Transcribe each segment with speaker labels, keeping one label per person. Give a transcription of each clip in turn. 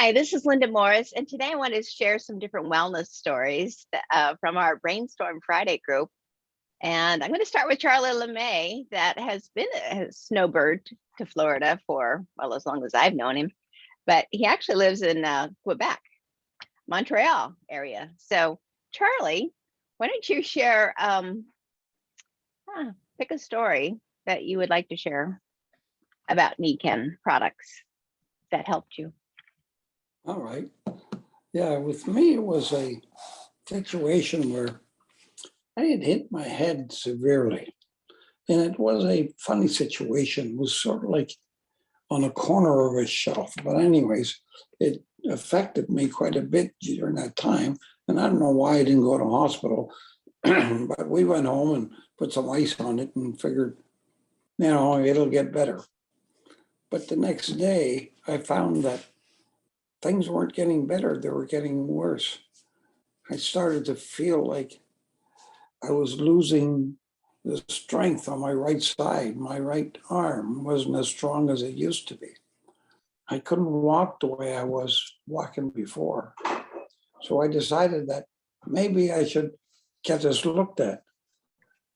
Speaker 1: Hi, this is Linda Morris, and today I want to share some different wellness stories from our Brainstorm Friday group. And I'm going to start with Charlie LeMay, that has been a snowbird to Florida for, well, as long as I've known him. But he actually lives in Quebec, Montreal area. So, Charlie, why don't you share, pick a story that you would like to share about Nikken products that helped you.
Speaker 2: All right. Yeah, with me, it was a situation where I had hit my head severely. And it was a funny situation. It was sort of like on a corner of a shelf. But anyways, it affected me quite a bit during that time. And I don't know why I didn't go to hospital. But we went home and put some ice on it and figured, it'll get better. But the next day, I found that things weren't getting better, they were getting worse. I started to feel like I was losing the strength on my right side. My right arm wasn't as strong as it used to be. I couldn't walk the way I was walking before. So I decided that maybe I should get this looked at.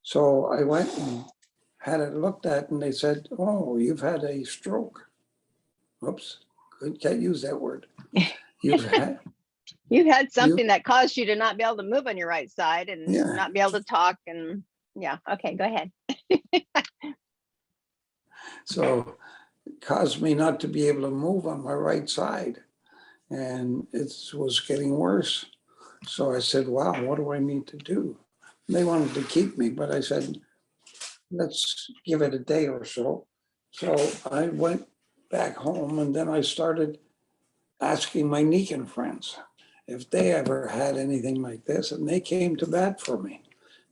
Speaker 2: So I went and had it looked at, and they said, "Oh, you've had a stroke." Oops, can't use that word. You've
Speaker 1: had something that caused you to not be able to move on your right side and not be able to talk. And okay, go ahead.
Speaker 2: So it caused me not to be able to move on my right side. And it was getting worse. So I said, wow, what do I need to do? And they wanted to keep me, but I said, let's give it a day or so. So I went back home, and then I started asking my Nikken friends if they ever had anything like this, and they came to bat for me.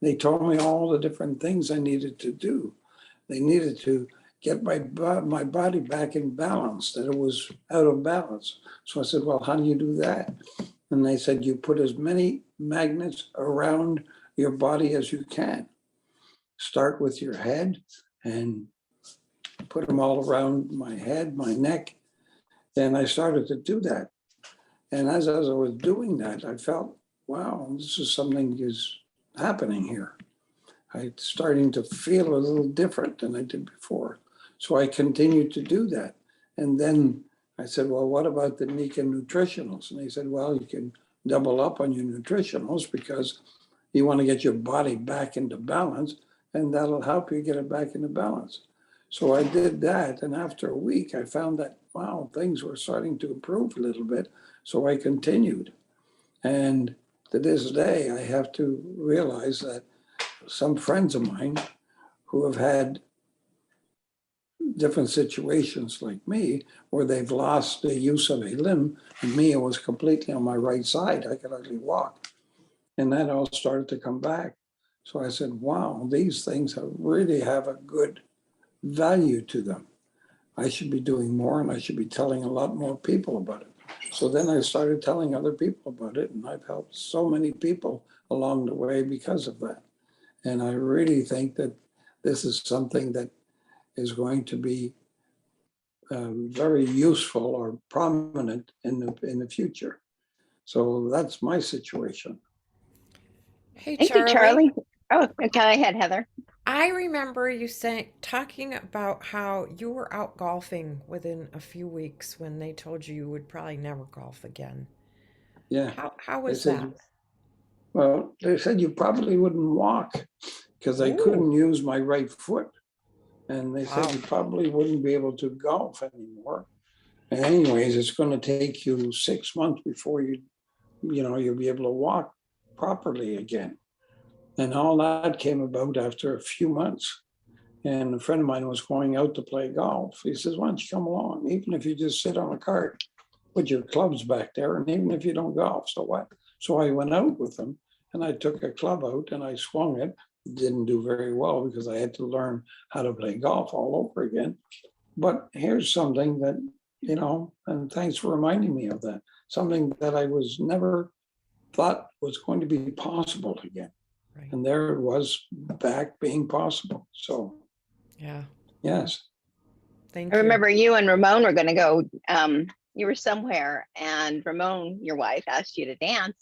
Speaker 2: They told me all the different things I needed to do. They needed to get my body back in balance, that it was out of balance. So I said, well, how do you do that? And they said, you put as many magnets around your body as you can. Start with your head and put them all around my head, my neck. And I started to do that. And as I was doing that, I felt, wow, this is something is happening here. I'm starting to feel a little different than I did before. So I continued to do that. And then I said, well, what about the Nikken nutritionals? And they said, well, you can double up on your nutritionals because you want to get your body back into balance, and that'll help you get it back into balance. So I did that. And after a week, I found that, wow, things were starting to improve a little bit. So I continued. And to this day, I have to realize that some friends of mine who have had different situations like me, where they've lost the use of a limb, and me, it was completely on my right side. I could hardly walk. And that all started to come back. So I said, wow, these things really have a good value to them. I should be doing more, and I should be telling a lot more people about it. So then I started telling other people about it, and I've helped so many people along the way because of that. And I really think that this is something that is going to be very useful or prominent in the future. So that's my situation.
Speaker 3: Hey,
Speaker 1: Thank you, Charlie. Oh, go ahead, Heather.
Speaker 3: I remember you talking about how you were out golfing within a few weeks when they told you would probably never golf again.
Speaker 2: Yeah.
Speaker 3: How was that?
Speaker 2: Well, they said you probably wouldn't walk because I couldn't use my right foot. And they said you probably wouldn't be able to golf anymore. And anyways, it's going to take you 6 months before you'll be able to walk properly again. And all that came about after a few months. And a friend of mine was going out to play golf. He says, why don't you come along? Even if you just sit on a cart, put your clubs back there. And even if you don't golf, so what? So I went out with him, and I took a club out and I swung it. Didn't do very well because I had to learn how to play golf all over again. But here's something that, and thanks for reminding me of that, something that I was never thought was going to be possible again. Right. And there it was, back being possible. So,
Speaker 3: yeah.
Speaker 2: Yes.
Speaker 1: Thank you. I remember you and Ramon were going to go you were somewhere and Ramon, your wife, asked you to dance.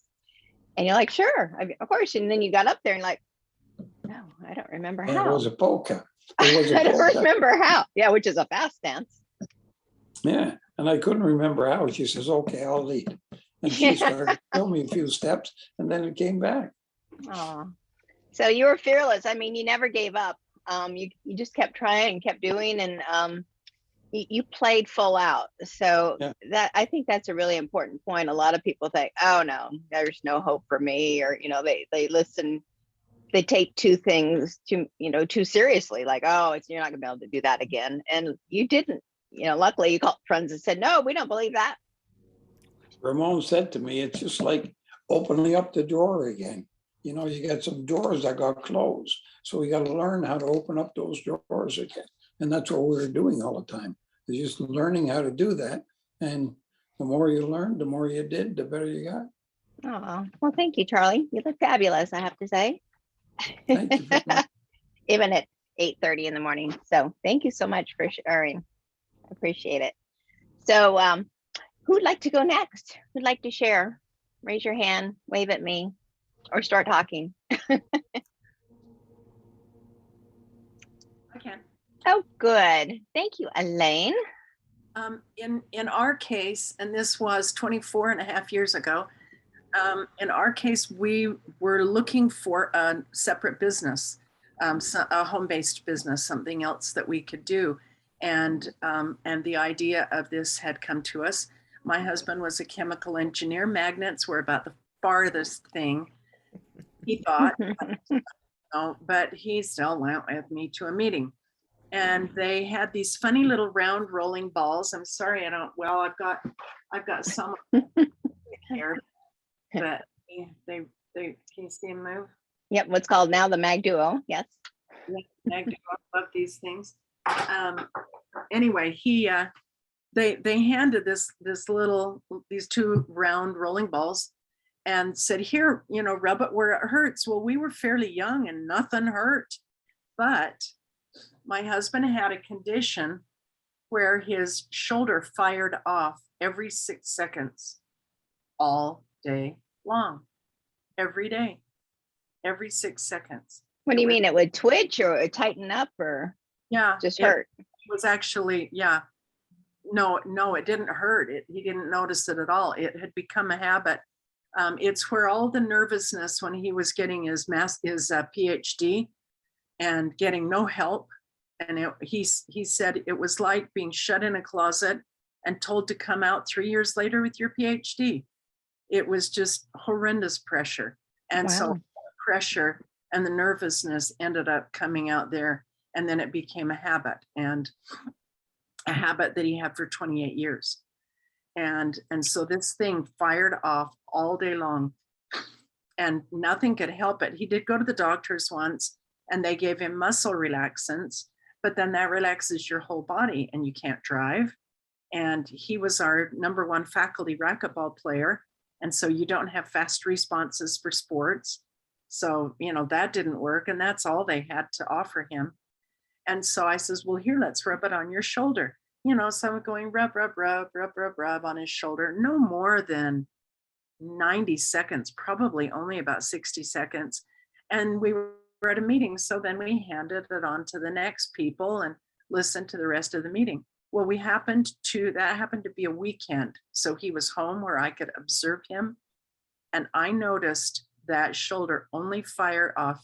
Speaker 1: And you're like, sure, of course. And then you got up there and like, no, I don't remember
Speaker 2: And it
Speaker 1: how.
Speaker 2: was a polka. It was a
Speaker 1: I don't
Speaker 2: polka.
Speaker 1: remember how. Yeah, which is a fast dance.
Speaker 2: Yeah, and I couldn't remember how. She says, okay, I'll lead. And she started to show me a few steps, and then it came back.
Speaker 1: Oh, so you were fearless. I mean, you never gave up. You just kept trying and kept doing, and you played full out. So
Speaker 2: Yeah.
Speaker 1: that, I think that's a really important point. A lot of people think, oh no, there's no hope for me, or they listen, they take two things too seriously, like, oh, you're not gonna be able to do that again. And you didn't. Luckily you called friends and said, no, we don't believe that.
Speaker 2: Ramon said to me, it's just like opening up the door again. You got some doors that got closed. So we got to learn how to open up those doors again. And that's what we were doing all the time. It's just learning how to do that. And the more you learned, the more you did, the better you got.
Speaker 1: Oh, well, thank you, Charlie. You look fabulous, I have to say.
Speaker 2: Thank you very much.
Speaker 1: Even at 8:30 in the morning. So thank you so much for sharing. I appreciate it. So who'd like to go next? Who'd like to share? Raise your hand, wave at me, or start talking.
Speaker 4: I can.
Speaker 1: Oh, good. Thank you, Elaine.
Speaker 4: In our case, and this was 24 and a half years ago, in our case, we were looking for a separate business, a home-based business, something else that we could do. And the idea of this had come to us. My husband was a chemical engineer. Magnets were about the farthest thing, he thought, but he still went with me to a meeting. And they had these funny little round rolling balls. I'm sorry, I've got some here, but they can you see them move?
Speaker 1: Yep, what's called now the Mag Duo. Yes.
Speaker 4: I love these things. Anyway, they handed these two round rolling balls and said, here, rub it where it hurts. Well, we were fairly young and nothing hurt, but my husband had a condition where his shoulder fired off every 6 seconds all day long, every day, every 6 seconds.
Speaker 1: What do you mean? It would twitch or it would tighten up or just hurt?
Speaker 4: It was actually, no, it didn't hurt. He didn't notice it at all. It had become a habit. It's where all the nervousness when he was getting his PhD and getting no help. And he said it was like being shut in a closet and told to come out 3 years later with your PhD. It was just horrendous pressure. And so pressure and the nervousness ended up coming out there. And then it became a habit, and a habit that he had for 28 years. And so this thing fired off all day long and nothing could help it. He did go to the doctors once and they gave him muscle relaxants, but then that relaxes your whole body and you can't drive. And he was our #1 faculty racquetball player. And so you don't have fast responses for sports. So, that didn't work. And that's all they had to offer him. And so I says, well, here, let's rub it on your shoulder. So I'm going rub, rub, rub, rub, rub, rub on his shoulder. No more than 90 seconds, probably only about 60 seconds. And we were at a meeting. So then we handed it on to the next people and listened to the rest of the meeting. Well, that happened to be a weekend. So he was home where I could observe him. And I noticed that shoulder only fire off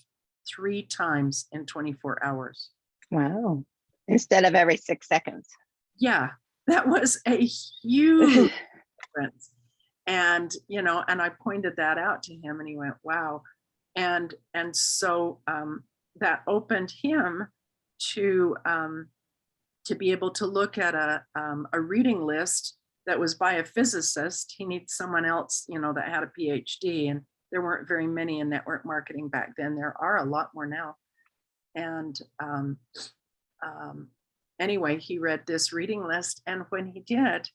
Speaker 4: 3 times in 24 hours.
Speaker 1: Wow. Instead of every 6 seconds.
Speaker 4: Yeah, that was a huge difference. And, and I pointed that out to him and he went, wow. And so that opened him to be able to look at a reading list that was by a physicist. He needs someone else, that had a PhD, and there weren't very many in network marketing back then. There are a lot more now. And anyway, he read this reading list, and when he did,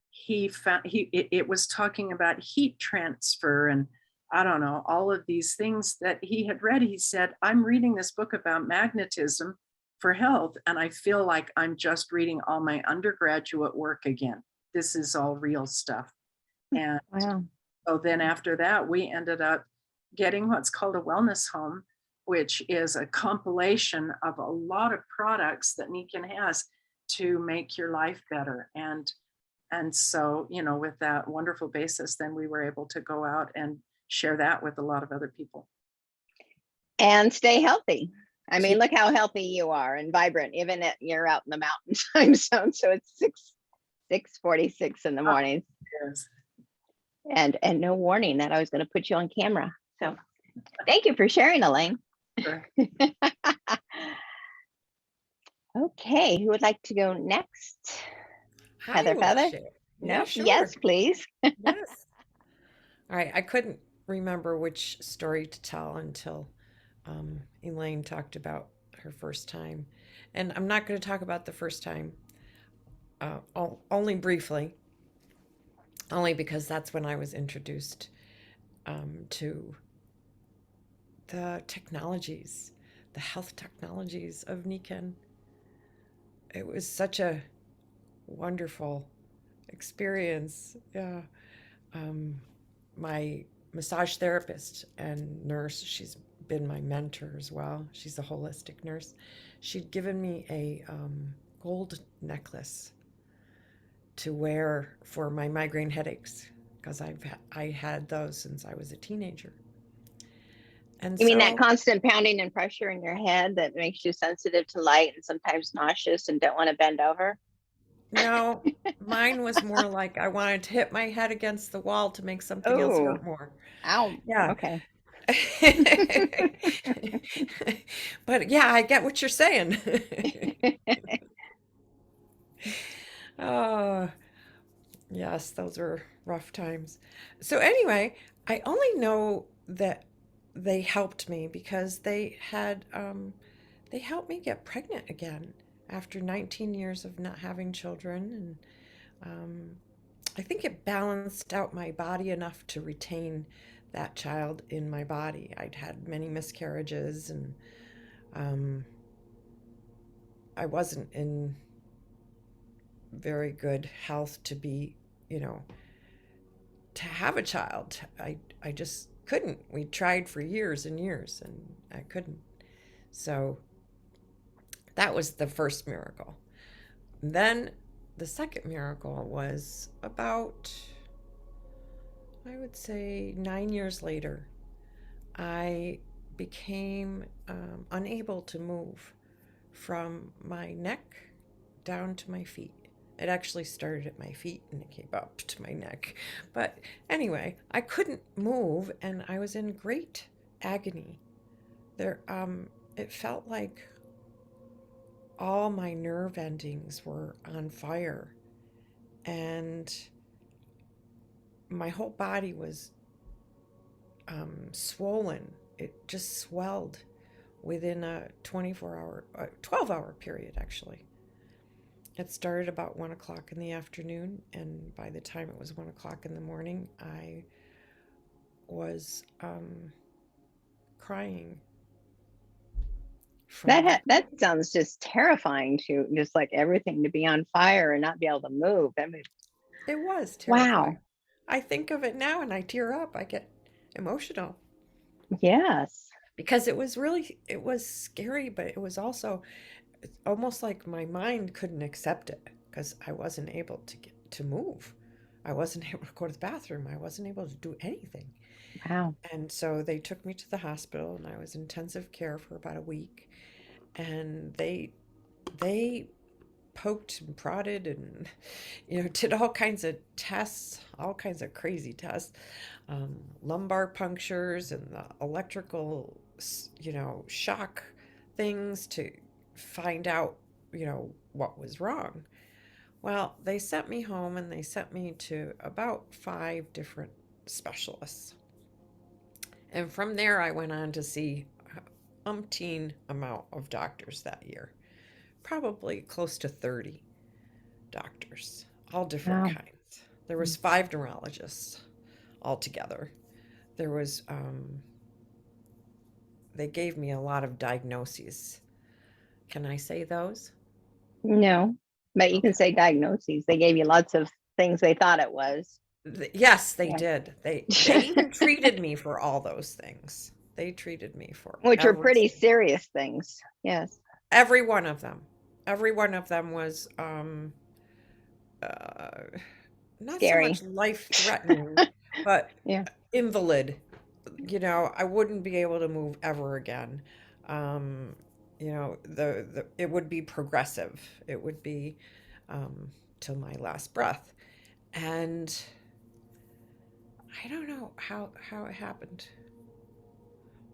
Speaker 4: he found it was talking about heat transfer and I don't know, all of these things that he had read. He said, I'm reading this book about magnetism for health, and I feel like I'm just reading all my undergraduate work again. this is all real stuff. And
Speaker 1: Wow.
Speaker 4: so then after that, we ended up getting what's called a wellness home, which is a compilation of a lot of products that Nikken has to make your life better. And so, you know, with that wonderful basis, then we were able to go out and share that with a lot of other people.
Speaker 1: And stay healthy. I mean, look how healthy you are and vibrant, even at you're out in the mountain time zone. So it's 6:46 in the morning.
Speaker 4: Yes.
Speaker 1: And no warning that I was going to put you on camera. So thank you for sharing, Elaine.
Speaker 4: Sure.
Speaker 1: Okay, who would like to go next?
Speaker 3: I
Speaker 1: Heather
Speaker 3: will
Speaker 1: Feather?
Speaker 3: share.
Speaker 1: No?
Speaker 3: Yeah, sure.
Speaker 1: Yes, please.
Speaker 3: Yes. All right. I couldn't remember which story to tell until Elaine talked about her first time. And I'm not going to talk about the first time, only briefly, only because that's when I was introduced to the technologies, the health technologies of Nikken. It was such a wonderful experience. Yeah. My massage therapist and nurse, she's been my mentor as well. She's a holistic nurse. She'd given me a gold necklace to wear for my migraine headaches because I had those since I was a teenager. And
Speaker 1: You mean that
Speaker 3: so,
Speaker 1: constant pounding and pressure in your head that makes you sensitive to light and sometimes nauseous and don't want to bend over?
Speaker 3: no, mine was more like I wanted to hit my head against the wall to make something else
Speaker 1: Oh,
Speaker 3: hurt more.
Speaker 1: ow.
Speaker 3: Yeah.
Speaker 1: Okay.
Speaker 3: But yeah, I get what you're saying. Oh, yes, those were rough times. So anyway, I only know that they helped me because they helped me get pregnant again after 19 years of not having children, and I think it balanced out my body enough to retain that child in my body. I'd had many miscarriages, and um, I wasn't in very good health to be, you know, to have a child. I just couldn't. We tried for years and years, and I couldn't. So that was the first miracle. Then the second miracle was about, I would say, 9 years later. I became unable to move from my neck down to my feet. It actually started at my feet and it came up to my neck. But anyway, I couldn't move and I was in great agony. It felt like all my nerve endings were on fire and my whole body was swollen. It just swelled within a 12-hour period, actually. It started about 1 o'clock in the afternoon, and by the time it was 1 o'clock in the morning, I was crying from.
Speaker 1: That sounds just terrifying to just like everything to be on fire and not be able to move. I mean,
Speaker 3: It was
Speaker 1: wow.
Speaker 3: terrifying. I think of it now and I tear up. I get emotional
Speaker 1: Yes.
Speaker 3: because it was scary, but it was also almost like my mind couldn't accept it because I wasn't able to get to move. I wasn't able to go to the bathroom. I wasn't able to do anything.
Speaker 1: Wow.
Speaker 3: And so they took me to the hospital and I was in intensive care for about a week. And they poked and prodded and did all kinds of tests, all kinds of crazy tests, lumbar punctures and the electrical shock things to find out what was wrong. Well, they sent me home and they sent me to about 5 different specialists, and from there I went on to see umpteen amount of doctors that year, probably close to 30 doctors, all different
Speaker 1: Wow.
Speaker 3: kinds. There was 5 neurologists altogether. There was they gave me a lot of diagnoses. Can I say those?
Speaker 1: No, but you can
Speaker 3: Okay.
Speaker 1: say diagnoses. They gave you lots of things they thought it was.
Speaker 3: Yes, they
Speaker 1: Yeah.
Speaker 3: did. They even treated me for all those things. They treated me for
Speaker 1: Which were pretty serious things. Yes.
Speaker 3: every one of them. Every one of them was uh, not so much
Speaker 1: Scary.
Speaker 3: life-threatening, but
Speaker 1: Yeah.
Speaker 3: invalid. I wouldn't be able to move ever again. Um, the it would be progressive. It would be till my last breath. And I don't know how it happened.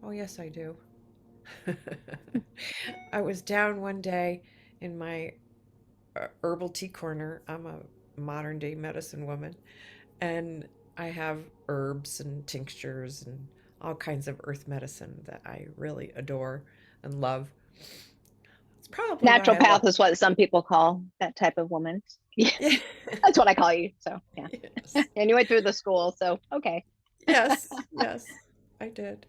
Speaker 3: Oh, yes, I do. I was down one day in my herbal tea corner. I'm a modern day medicine woman, and I have herbs and tinctures and all kinds of earth medicine that I really adore and love. It's probably why I
Speaker 1: Naturopath
Speaker 3: love.
Speaker 1: is what some people call that type of woman. Yeah,
Speaker 3: Yeah.
Speaker 1: that's what I call you. So yeah.
Speaker 3: Yes.
Speaker 1: And you went through the school, so okay.
Speaker 3: Yes. Yes. I did.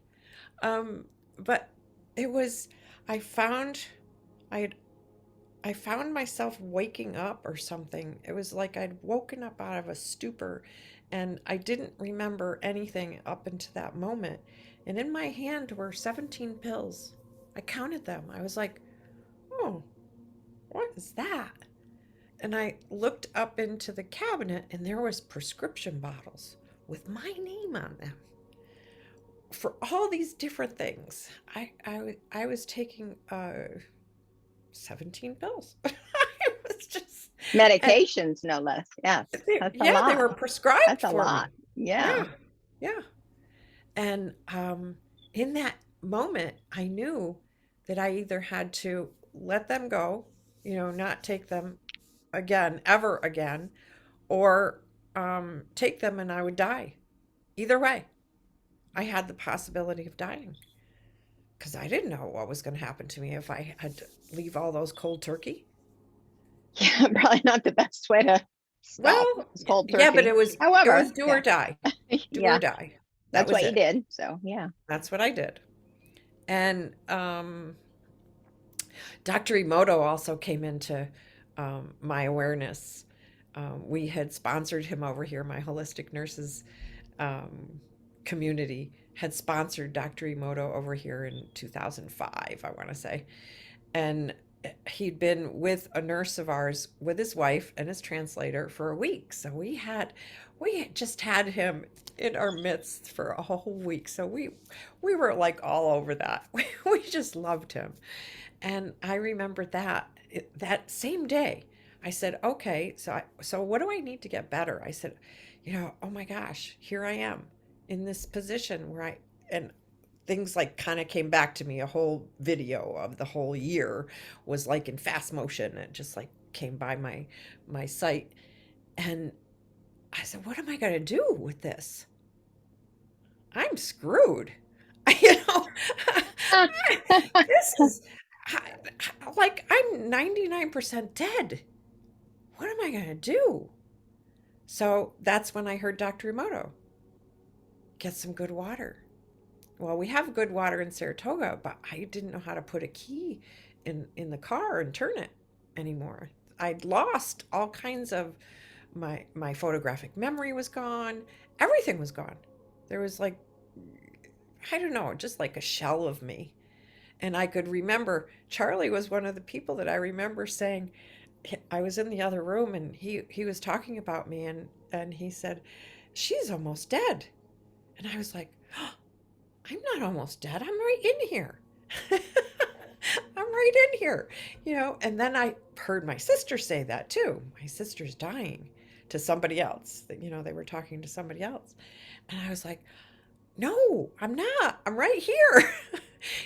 Speaker 3: Um, but it was. I found. I had I found myself waking up or something. It was like I'd woken up out of a stupor and I didn't remember anything up until that moment. And in my hand were 17 pills. I counted them. I was like, oh, what is that? And I looked up into the cabinet and there was prescription bottles with my name on them for all these different things. I was taking 17 pills. It was just, and
Speaker 1: Medications, no less. Yes. That's a
Speaker 3: yeah, they
Speaker 1: lot.
Speaker 3: were prescribed
Speaker 1: That's a
Speaker 3: for
Speaker 1: lot.
Speaker 3: me.
Speaker 1: Yeah.
Speaker 3: Yeah, yeah. And in that moment, I knew that I either had to let them go, not take them again, ever again, or take them and I would die. Either way, I had the possibility of dying because I didn't know what was going to happen to me if I had to leave all those cold turkey.
Speaker 1: Yeah. Probably not the best way to stop
Speaker 3: Well,
Speaker 1: this cold
Speaker 3: yeah, but
Speaker 1: turkey.
Speaker 3: it was
Speaker 1: However,
Speaker 3: do or
Speaker 1: yeah.
Speaker 3: die. Do or
Speaker 1: Yeah.
Speaker 3: die. That
Speaker 1: That's
Speaker 3: was
Speaker 1: what you
Speaker 3: it.
Speaker 1: did. So yeah.
Speaker 3: That's what I did. And Dr. Emoto also came into my awareness. We had sponsored him over here. My holistic nurses um, community had sponsored Dr. Emoto over here in 2005, I want to say. And he'd been with a nurse of ours with his wife and his translator for a week. So we had just had him in our midst for a whole week. So we were like all over that. We just loved him. And I remember that same day, I said, okay, so what do I need to get better? I said, oh my gosh, here I am in this position and things like kind of came back to me. A whole video of the whole year was like in fast motion. It just like came by my sight. And I said, what am I going to do with this? I'm screwed. You know, this is like I'm 99% dead. What am I going to do? So that's when I heard Dr. Emoto get some good water. Well, we have good water in Saratoga, but I didn't know how to put a key in the car and turn it anymore. I'd lost all kinds of my photographic memory was gone. Everything was gone. There was like, I don't know, just like a shell of me. And I could remember Charlie was one of the people that I remember saying, I was in the other room and he was talking about me and he said, she's almost dead. And I was like, oh, I'm not almost dead. I'm right in here. I'm right in here, And then I heard my sister say that too. My sister's dying to somebody else. They were talking to somebody else. And I was like, no, I'm not. I'm right here.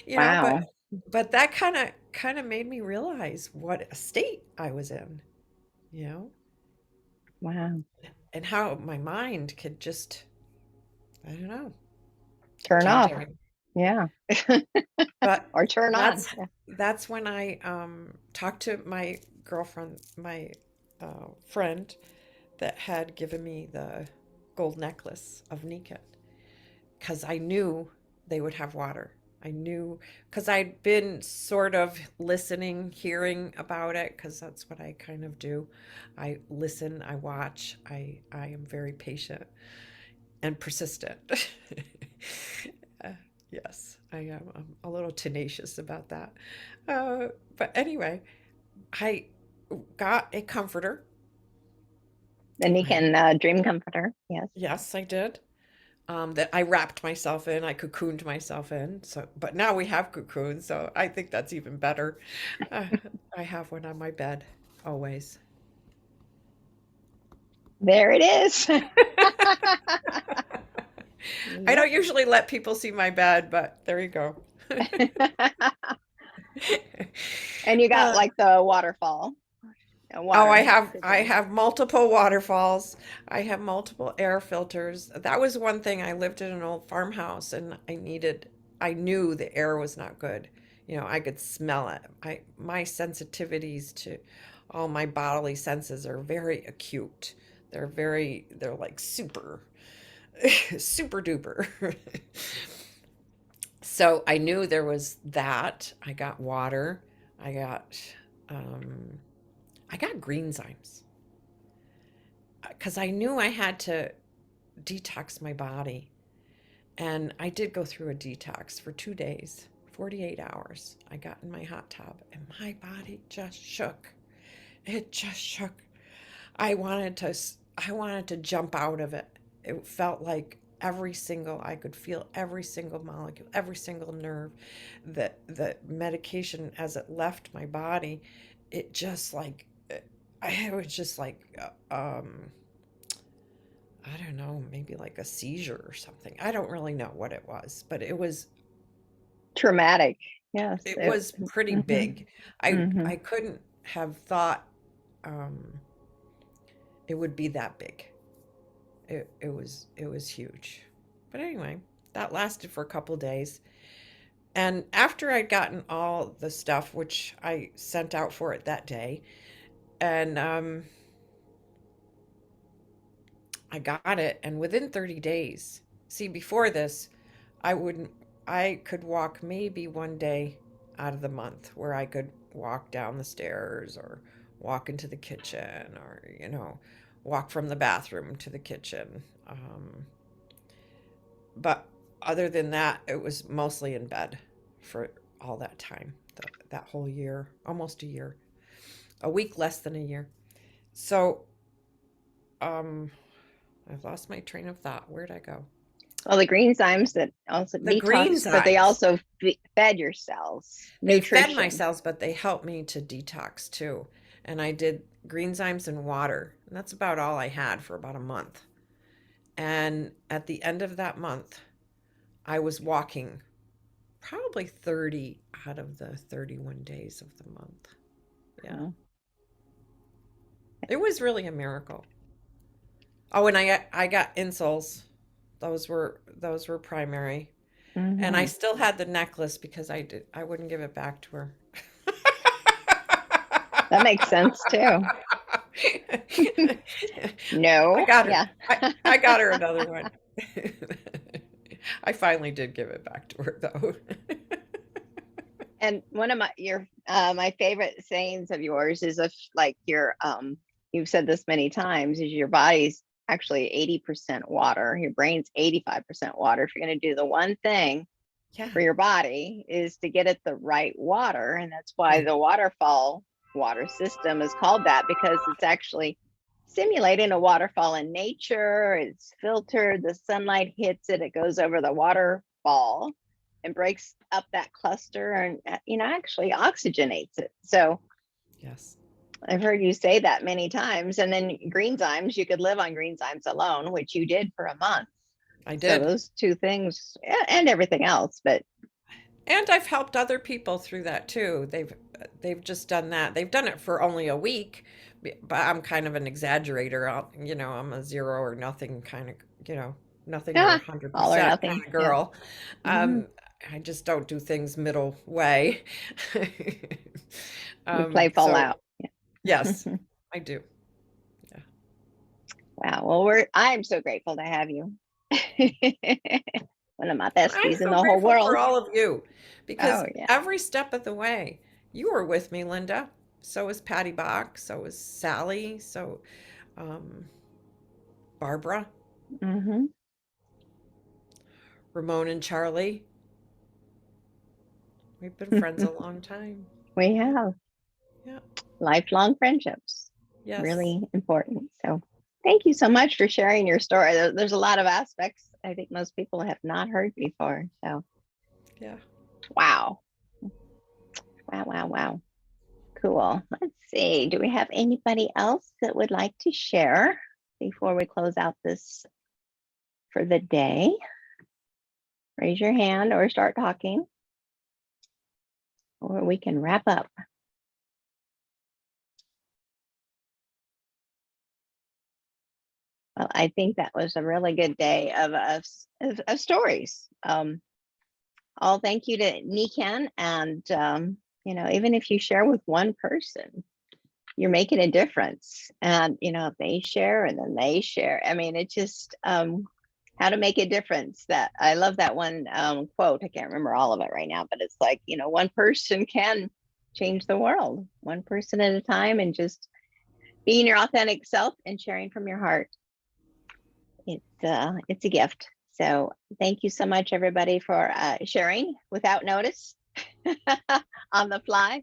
Speaker 3: you know, but
Speaker 1: Wow.
Speaker 3: but that kind of made me realize what a state I was in, you know,
Speaker 1: Wow.
Speaker 3: and how my mind could just, I don't know,
Speaker 1: Turn
Speaker 3: change
Speaker 1: off.
Speaker 3: everything.
Speaker 1: Yeah.
Speaker 3: But
Speaker 1: Or turn on.
Speaker 3: that's
Speaker 1: Yeah.
Speaker 3: that's when I talked to my girlfriend, my friend that had given me the gold necklace of Nikken, because I knew they would have water. I knew because I'd been sort of listening, hearing about it, because that's what I kind of do. I listen, I watch, I am very patient and persistent. Uh, yes, I am. I'm a little tenacious about that. But anyway, I got a comforter.
Speaker 1: The
Speaker 3: I,
Speaker 1: Nikken Dream Comforter. Yes.
Speaker 3: yes, I did. That I wrapped myself in, I cocooned myself in. So, but now we have cocoons, so I think that's even better. Uh, I have one on my bed always.
Speaker 1: There it is.
Speaker 3: I
Speaker 1: Yep.
Speaker 3: don't usually let people see my bed, but there you go.
Speaker 1: And you got
Speaker 3: Uh,
Speaker 1: like the waterfall,
Speaker 3: Oh,
Speaker 1: water.
Speaker 3: I have multiple waterfalls. I have multiple air filters. That was one thing. I lived in an old farmhouse and I knew the air was not good. You know, I could smell it. My sensitivities to all my bodily senses are very acute. They're like super duper. So I knew there was that. I got water. I got, um, I got green zymes because I knew I had to detox my body. And I did go through a detox for 2 days, 48 hours. I got in my hot tub and my body just shook. It just shook. I wanted to I wanted to jump out of it. It felt like I could feel every single molecule, every single nerve. The medication as it left my body, it just like it was just like I don't know, maybe like a seizure or something. I don't really know what it was, but
Speaker 1: Traumatic. Yes.
Speaker 3: it was pretty
Speaker 1: Mhm,
Speaker 3: big.
Speaker 1: mhm.
Speaker 3: I couldn't have thought um, it would be that big. It was huge. But anyway, that lasted for a couple of days. And after I'd gotten all the stuff, which I sent out for it that day, and I got it, and within 30 days, see, before this, I wouldn't, I could walk maybe one day out of the month where I could walk down the stairs or walk into the kitchen or, walk from the bathroom to the kitchen. But other than that, it was mostly in bed for all that time, that whole year, almost a year, a week less than a year. So, um, I've lost my train of thought. Where'd I go?
Speaker 1: Well, the green zymes that also
Speaker 3: The green
Speaker 1: detox, but they
Speaker 3: zymes.
Speaker 1: also fed your cells
Speaker 3: They fed my
Speaker 1: nutrition.
Speaker 3: cells, but they helped me to detox too. And I did green zymes and water. And that's about all I had for about a month. And at the end of that month, I was walking probably 30 out of the 31 days of the month. Yeah.
Speaker 1: Oh,
Speaker 3: It was really a miracle. Oh, and I got insoles. Those were primary. And I
Speaker 1: mhm.
Speaker 3: still had the necklace because I wouldn't give it back to her.
Speaker 1: That makes sense too.
Speaker 3: I
Speaker 1: No,
Speaker 3: got her.
Speaker 1: yeah.
Speaker 3: I got her another one. I finally did give it back to her though.
Speaker 1: And one of my favorite sayings of yours is if like you've said this many times, is your body's actually 80% water, your brain's 85% water. If you're going to do the one thing
Speaker 3: Yeah.
Speaker 1: for your body is to get it the right water, and that's why
Speaker 3: Yeah.
Speaker 1: the waterfall water system is called that, because it's actually simulating a waterfall in nature. It's filtered, the sunlight hits it, it goes over the waterfall and breaks up that cluster and actually oxygenates it. So
Speaker 3: Yes.
Speaker 1: I've heard you say that many times. And then green zymes, you could live on green zymes alone, which you did for a month.
Speaker 3: I
Speaker 1: So
Speaker 3: did.
Speaker 1: those two things, and everything else, but
Speaker 3: And I've helped other people through that too. They've just done that. They've done it for only a week, but I'm kind of an exaggerator. I'm a zero or nothing kind of, nothing or
Speaker 1: yeah, all or
Speaker 3: 100% kind
Speaker 1: nothing.
Speaker 3: of
Speaker 1: Yeah.
Speaker 3: girl.
Speaker 1: Hmm.
Speaker 3: Um, I just don't do things middle way.
Speaker 1: You play
Speaker 3: So
Speaker 1: Fallout.
Speaker 3: yes, I do. Yeah.
Speaker 1: Wow. Well, I'm so grateful to have you. one of my
Speaker 3: And I'm
Speaker 1: besties in
Speaker 3: so
Speaker 1: the whole
Speaker 3: grateful for
Speaker 1: world.
Speaker 3: all of you because
Speaker 1: Oh yeah.
Speaker 3: every step of the way, you were with me, Linda. So was Patty Bach. So was Sally. So um, Barbara,
Speaker 1: Hmm.
Speaker 3: Ramon, and Charlie. We've been friends a long time.
Speaker 1: We
Speaker 3: Yeah,
Speaker 1: have
Speaker 3: yeah,
Speaker 1: lifelong friendships.
Speaker 3: yes,
Speaker 1: Really important. So thank you so much for sharing your story. There's a lot of aspects I think most people have not heard before. So
Speaker 3: yeah.
Speaker 1: wow. Wow, wow, wow. Cool. Let's see. Do we have anybody else that would like to share before we close out this for the day? Raise your hand or start talking, or we can wrap up. Well, I think that was a really good day of us of stories. All thank you to Nikken, and even if you share with one person, you're making a difference. And if they share and then they share, I mean, it just how to make a difference. That I love that one quote. I can't remember all of it right now, but it's like, one person can change the world, one person at a time, and just being your authentic self and sharing from your heart. It's a gift. So thank you so much, everybody, for sharing without notice on the fly.